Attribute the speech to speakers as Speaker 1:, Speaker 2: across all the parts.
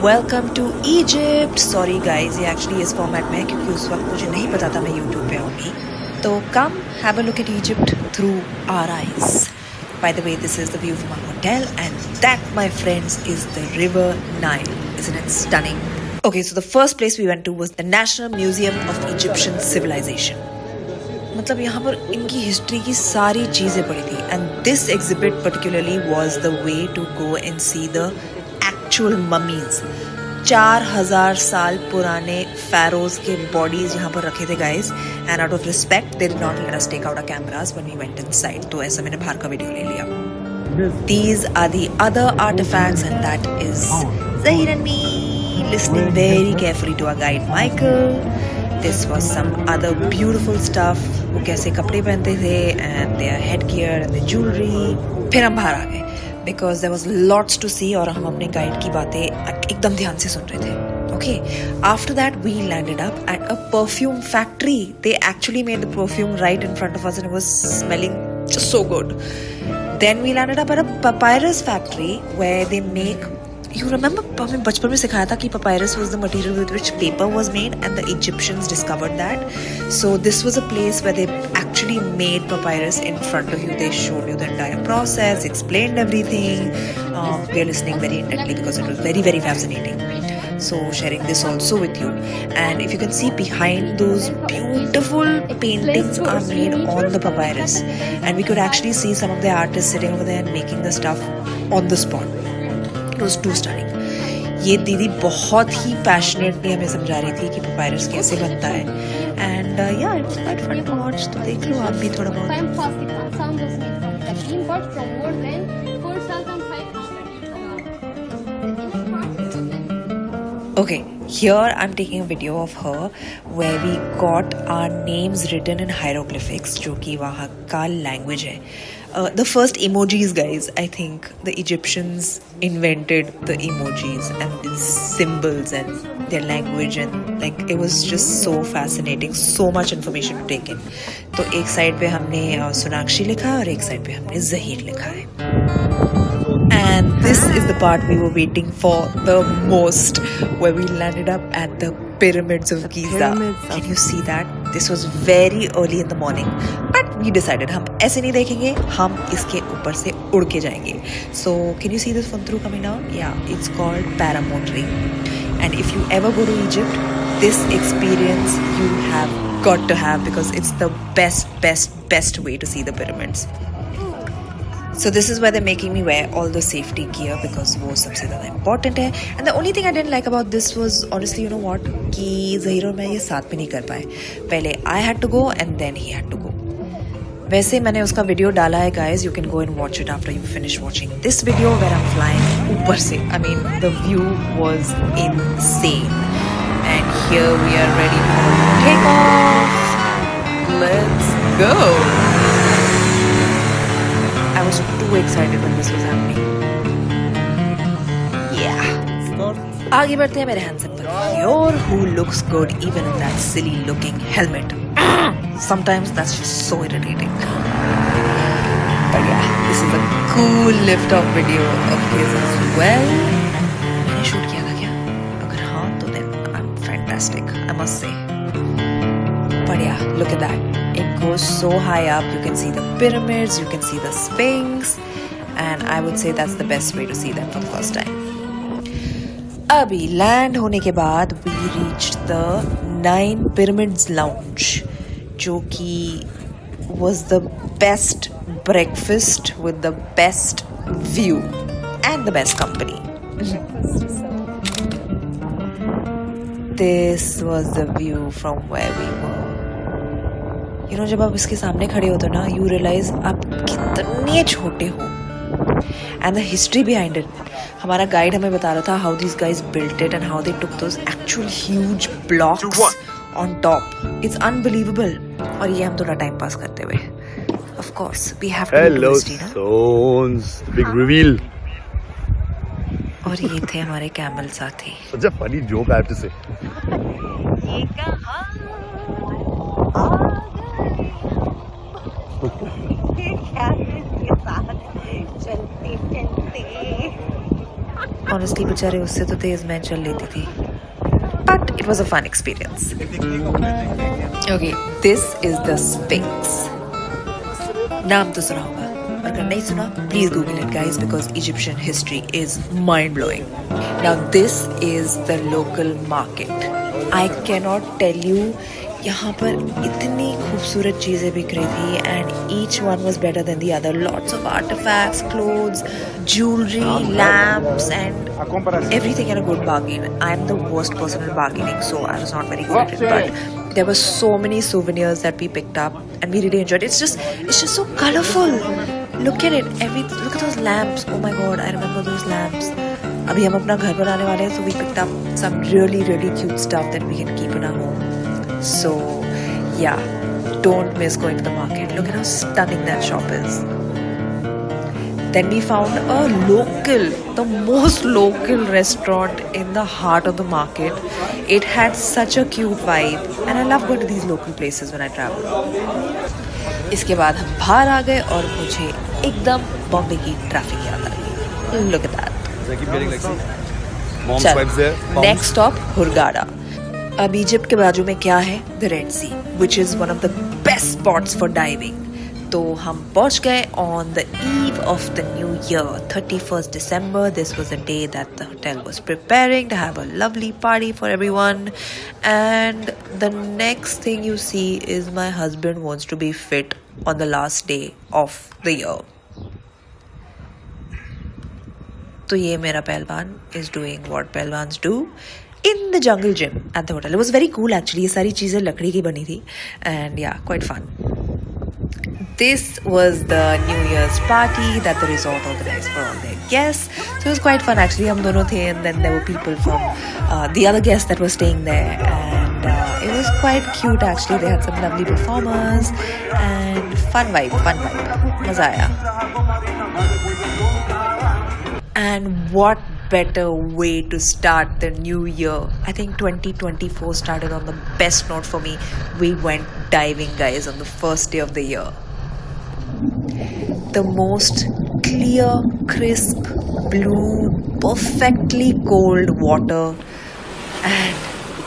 Speaker 1: Welcome to Egypt. Sorry guys, ये actually इस format में है क्योंकि उस वक्त मुझे नहीं पता था मैं यूट्यूब पे आऊँगी। तो come have a look at Egypt through our eyes. By the way, this is the view from our hotel, and that, my friends, is the River Nile. Isn't it stunning? Okay, so the first place we went to was the National Museum of Egyptian Civilization. मतलब यहाँ पर इनकी history की सारी चीज़ें पड़ी थी, and this exhibit particularly was the way to go and see the actual mummies. 4000 साल पुराने pharaohs के bodies यहाँ पर रखे थे guys, and out of respect they did not let us take out our cameras when we went inside. तो ऐसा मैंने बाहर का वीडियो ले लिया. These are the other artifacts, and that is Zahir and me listening very carefully to our guide Michael. This was some other beautiful stuff. वो कैसे कपड़े पहनते थे and their headgear and their jewelry. फिर हम बाहर आ गए because there was lots to see और हम अपने गाइड की बातें एकदम ध्यान से सुन रहे थे. Okay, after that we landed up at a perfume factory. They actually made the perfume right in front of us and it was smelling just so good. Then we landed up at a papyrus factory where they make, you remember हमें बचपन में सिखाया था कि papyrus was the material with which paper was made and the Egyptians discovered that. So this was a place where they actually made papyrus in front of you. They showed you the entire process, explained everything. We are listening very intently because it was very, very fascinating. So sharing this also with you. And if you can see behind, those beautiful paintings are made on the papyrus. And we could actually see some of the artists sitting over there and making the stuff on the spot. It was too stunning. ये दीदी बहुत ही passionately हमें समझा रही थी कि papyrus कैसे बनता है. And yeah, it's quite fun to watch. तो देख लो आप भी थोड़ा बहुत.
Speaker 2: Fantastic sound was made from the import from more than 4,500 years ago.
Speaker 1: Okay, here I'm taking a video of her where we got our names written in hieroglyphics, जो कि वहाँ का language है. The first emojis, guys. I think the Egyptians invented the emojis and these symbols and their language, and like it was just so fascinating. So much information to take in. तो एक side पे हमने सोनाक्षी लिखा है और एक side पे हमने ज़हीर लिखा है. And this is the part we were waiting for the most, where we landed up at the pyramids of Giza. Can you see that? This was very early in the morning, but we decided हम ऐसे नहीं देखेंगे, हम इसके ऊपर से उड़ के जाएंगे. So can you see this funtru coming down? Yeah, it's called paramotoring. And if you ever go to Egypt, this experience you have got to have because it's the best way to see the pyramids. So this is why they're making me wear all the safety gear because वो सबसे ज़्यादा important है. And the only thing I didn't like about this was honestly, you know what, कि ज़हीर और मैं ये साथ में नहीं कर पाए. पहले I had to go and then he had to go. वैसे मैंने उसका वीडियो डाला है guys. You can go and watch it after you finish watching this video where I'm flying ऊपर से. I mean the view was insane. And here we are ready for takeoff. Let's go. I was too excited when this was happening. Yeah. आगे बढ़ते हैं मेरे handsome Panyur, who looks good even in that silly looking helmet. Sometimes that's just so irritating. But yeah, this is a cool lift off video of his as well. मैंने shoot किया था क्या? अगर हाँ तो then I'm fantastic, I must say. But yeah, look at that. It goes so high up. You can see the pyramids, you can see the Sphinx, and I would say that's the best way to see them for the first time. अभी land होने के बाद we reached the 9 Pyramids Lounge, जो कि was the best breakfast with the best view and the best company. This was the view from where we were. You know, जब आप इसके सामने खड़े होते हो ना, you realize आप कितने छोटे हो. And the history behind it. हमारा गाइड हमें बता रहा था how these guys built it and how they took those actual huge blocks on top. It's unbelievable. और ये हम थोड़ा टाइम पास करते हुए. Of course, we have to do history, ना?
Speaker 3: Stones, big reveal.
Speaker 1: और ये थे हमारे कैमल साथी.
Speaker 3: Such a funny joke, I have to say.
Speaker 1: ये कहाँ कैमल के साथ चलते चलते ऑनेस्टली बेचारे उससे तो तेज मैं चल लेती थी, but it was a fun experience. Okay, this is the Sphinx. नाम तो सुना होगा, और अगर नहीं सुना please Google it guys, because Egyptian history is mind blowing. Now this is the local market. I cannot tell you, यहाँ पर इतनी खूबसूरत चीज़ें बिक रही थी and each one was better than the other. Lots of artifacts, clothes, jewellery, lamps and everything at a good bargain. I'm the worst person at bargaining, so I was not very good at it, but there were so many souvenirs that we picked up and we really enjoyed it. It's just so colorful. Look at it. Look at those lamps. Oh my god, I remember those lamps. अभी हम अपना घर बनाने वाले हैं, so we picked up some really cute stuff that we can keep in our home. So yeah, don't miss going to the market. Look at how stunning that shop is. Then we found the most local restaurant in the heart of the market. It had such a cute vibe and I love going to these local places when I travel. इसके बाद हम बाहर आ गए और मुझे एकदम बॉम्बे की traffic याद आ गई. Look at that. Next stop Hurghada. अब इजिप्ट के बाजू में क्या है? The Red Sea, which is one of the best spots for diving. तो हम पहुंच गए on the eve of the New Year, 31st December. This was a day that the hotel was preparing to have a lovely party for everyone. And the next thing you see is my husband wants to be fit on the last day of the year. तो ये मेरा पहलवान is doing what पहलवान्स do in the jungle gym at the hotel. It was very cool actually. ये सारी चीज़ें लकड़ी की बनी थी and yeah, quite fun. This was the New Year's party that the resort organized for all their guests. So it was quite fun actually. हम दोनों थे and then there were people from the other guests that were staying there and it was quite cute actually. They had some lovely performers and fun vibe. मज़ा आया. And what better way to start the new year? I think 2024 started on the best note for me. We went diving, guys, on the first day of the year. The most clear, crisp, blue, perfectly cold water and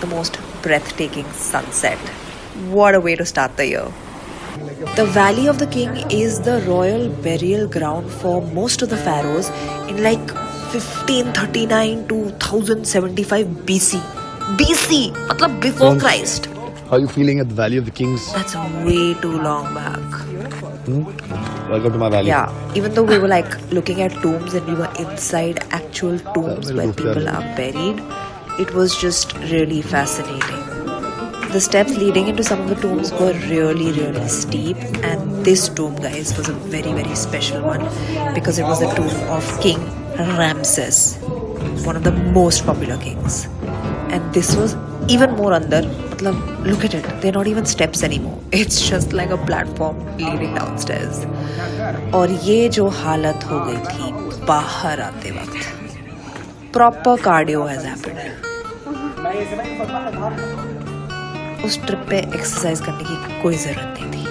Speaker 1: the most breathtaking sunset. What a way to start the year. The Valley of the King is the royal burial ground for most of the pharaohs in like 1539 to 1075 BC. BC, matlab before Christ.
Speaker 3: How are you feeling at the Valley of the Kings?
Speaker 1: That's way too long back.
Speaker 3: Welcome to my valley.
Speaker 1: Yeah, even though we were like looking at tombs and we were inside actual tombs where people are buried, it was just really fascinating. The steps leading into some of the tombs were really steep, and this tomb, guys, was a very special one because it was the tomb of King Ramses, one of the most popular kings. And this was even more under, look at it, they're not even steps anymore. It's just like a platform leading downstairs. और ये जो हालत हो गई थी बाहर आते वक्त, proper cardio has happened. उस ट्रिप पे एक्सरसाइज करने की कोई ज़रूरत नहीं थी.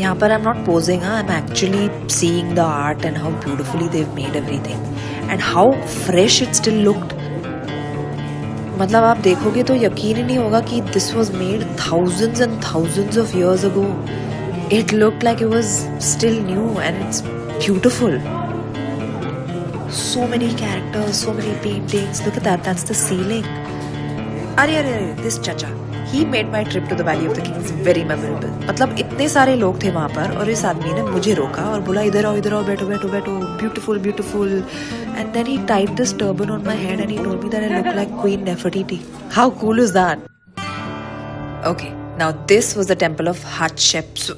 Speaker 1: यहाँ पर I am not posing, I am actually seeing the art and how beautifully they have made everything and how fresh it still looked. मतलब आप देखोगे तो यकीन ही नहीं होगा कि this was made thousands and thousands of years ago. It looked like it was still new and it's beautiful. So many characters, so many paintings. Look at that, that's the ceiling. अरे this chacha, he made my trip to the Valley of the Kings very memorable. मतलब इतने सारे लोग थे वहाँ पर और इस आदमी ने मुझे रोका और बोला इधर आओ बैठो, beautiful. And then he tied this turban on my head and he told me that I look like Queen Nefertiti. How cool is that? Okay, now this was the temple of Hatshepsut.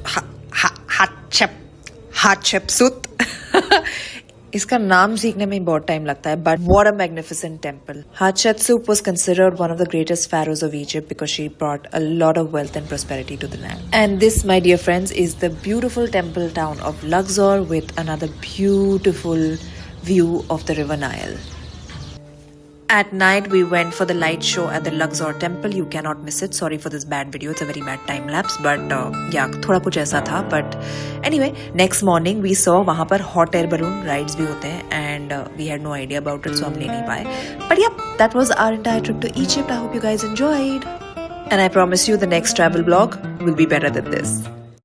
Speaker 1: इसका नाम सीखने में बहुत time लगता है, but what a magnificent temple. Hatshepsut was considered one of the greatest pharaohs of Egypt because she brought a lot of wealth and prosperity to the land. And this, my dear friends, is the beautiful temple town of Luxor with another beautiful view of the river Nile. At night, we went for the light show at the Luxor Temple. You cannot miss it. Sorry for this bad video. It's a very bad time lapse. But yeah, थोड़ा कुछ ऐसा था. But anyway, next morning we saw वहाँ पर hot air balloon rides भी होते हैं. And we had no idea about it, so हम ले नहीं पाए. But yeah, that was our entire trip to Egypt. I hope you guys enjoyed. And I promise you the next travel vlog will be better than this.